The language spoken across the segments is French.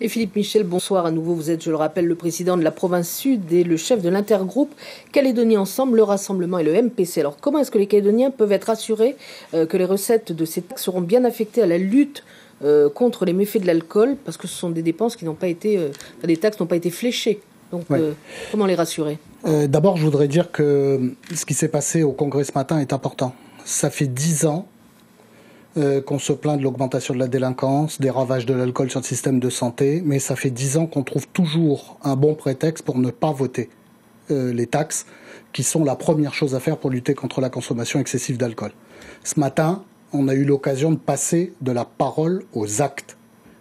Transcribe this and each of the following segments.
Et Philippe Michel, bonsoir à nouveau. Vous êtes, je le rappelle, le président de la province Sud et le chef de l'intergroupe Calédonie Ensemble, le Rassemblement et le MPC. Alors comment est-ce que les Calédoniens peuvent être assurés que les recettes de ces taxes seront bien affectées à la lutte contre les méfaits de l'alcool, parce que ce sont des dépenses qui n'ont pas été, des taxes n'ont pas été fléchées. Donc comment les rassurer? D'abord, je voudrais dire que ce qui s'est passé au Congrès ce matin est important. Ça fait 10 ans qu'on se plaint de l'augmentation de la délinquance, des ravages de l'alcool sur le système de santé, mais ça fait 10 ans qu'on trouve toujours un bon prétexte pour ne pas voter les taxes, qui sont la première chose à faire pour lutter contre la consommation excessive d'alcool. Ce matin, on a eu l'occasion de passer de la parole aux actes.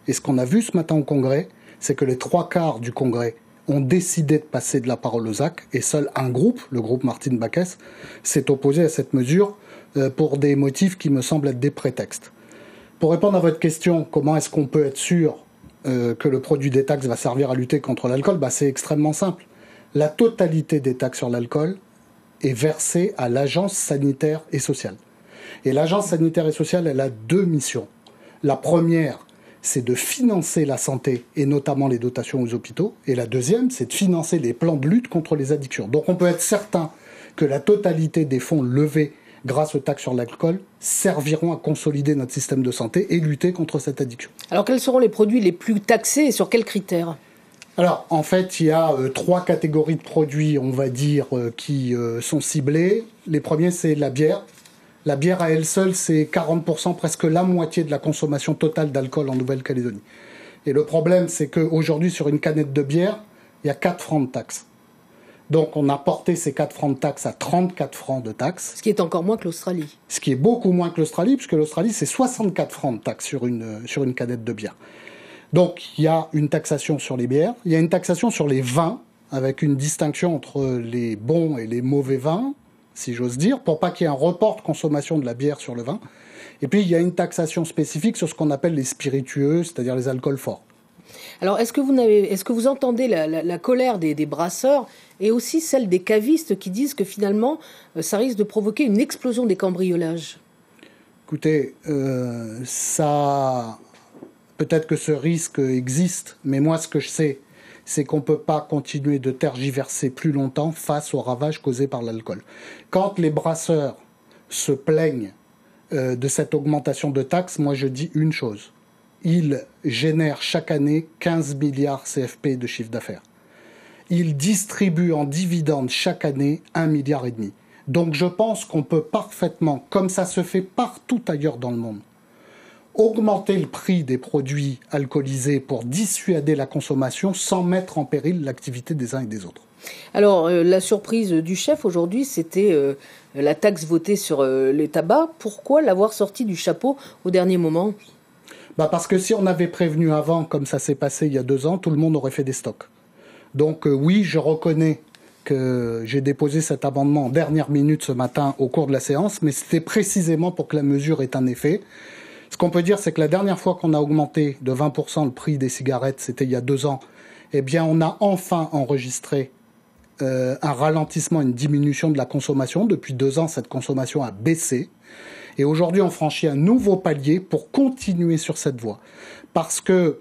Et ce qu'on a vu ce matin au Congrès, c'est que les 3/4 du Congrès ont décidé de passer de la parole aux actes, et seul un groupe, le groupe Martine Backes, s'est opposé à cette mesure pour des motifs qui me semblent être des prétextes. Pour répondre à votre question, comment est-ce qu'on peut être sûr que le produit des taxes va servir à lutter contre l'alcool? C'est extrêmement simple. La totalité des taxes sur l'alcool est versée à l'Agence sanitaire et sociale. Et l'Agence sanitaire et sociale, elle a 2 missions. La première, c'est de financer la santé et notamment les dotations aux hôpitaux. Et la deuxième, c'est de financer les plans de lutte contre les addictions. Donc on peut être certain que la totalité des fonds levés grâce aux taxes sur l'alcool, serviront à consolider notre système de santé et lutter contre cette addiction. Alors, quels seront les produits les plus taxés et sur quels critères? Alors, en fait, il y a 3 catégories de produits, on va dire, qui sont ciblés. Les premiers, c'est la bière. La bière à elle seule, c'est 40%, presque la moitié de la consommation totale d'alcool en Nouvelle-Calédonie. Et le problème, c'est qu'aujourd'hui, sur une canette de bière, il y a 4 francs de taxes. Donc on a porté ces 4 francs de taxes à 34 francs de taxes. Ce qui est encore moins que l'Australie. Ce qui est beaucoup moins que l'Australie, puisque l'Australie, c'est 64 francs de taxes sur une canette de bière. Donc il y a une taxation sur les bières, il y a une taxation sur les vins, avec une distinction entre les bons et les mauvais vins, si j'ose dire, pour pas qu'il y ait un report de consommation de la bière sur le vin. Et puis il y a une taxation spécifique sur ce qu'on appelle les spiritueux, c'est-à-dire les alcools forts. Alors, est-ce que vous entendez la colère des brasseurs et aussi celle des cavistes qui disent que finalement, ça risque de provoquer une explosion des cambriolages? Écoutez, peut-être que ce risque existe, mais moi, ce que je sais, c'est qu'on ne peut pas continuer de tergiverser plus longtemps face aux ravages causés par l'alcool. Quand les brasseurs se plaignent de cette augmentation de taxes, moi, je dis une chose. Ils génèrent chaque année 15 milliards CFP de chiffre d'affaires. Ils distribuent en dividendes chaque année 1,5 milliard. Donc je pense qu'on peut parfaitement, comme ça se fait partout ailleurs dans le monde, augmenter le prix des produits alcoolisés pour dissuader la consommation sans mettre en péril l'activité des uns et des autres. Alors, la surprise du chef aujourd'hui, c'était la taxe votée sur les tabacs. Pourquoi l'avoir sortie du chapeau au dernier moment ? Parce que si on avait prévenu avant, comme ça s'est passé il y a 2 ans, tout le monde aurait fait des stocks. Donc oui, je reconnais que j'ai déposé cet amendement en dernière minute ce matin au cours de la séance, mais c'était précisément pour que la mesure ait un effet. Ce qu'on peut dire, c'est que la dernière fois qu'on a augmenté de 20% le prix des cigarettes, c'était il y a 2 ans, eh bien on a enfin enregistré un ralentissement, une diminution de la consommation. Depuis 2 ans, cette consommation a baissé. Et aujourd'hui, on franchit un nouveau palier pour continuer sur cette voie. Parce que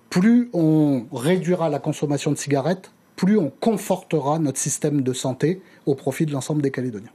plus on réduira la consommation de cigarettes, plus on confortera notre système de santé au profit de l'ensemble des Calédoniens.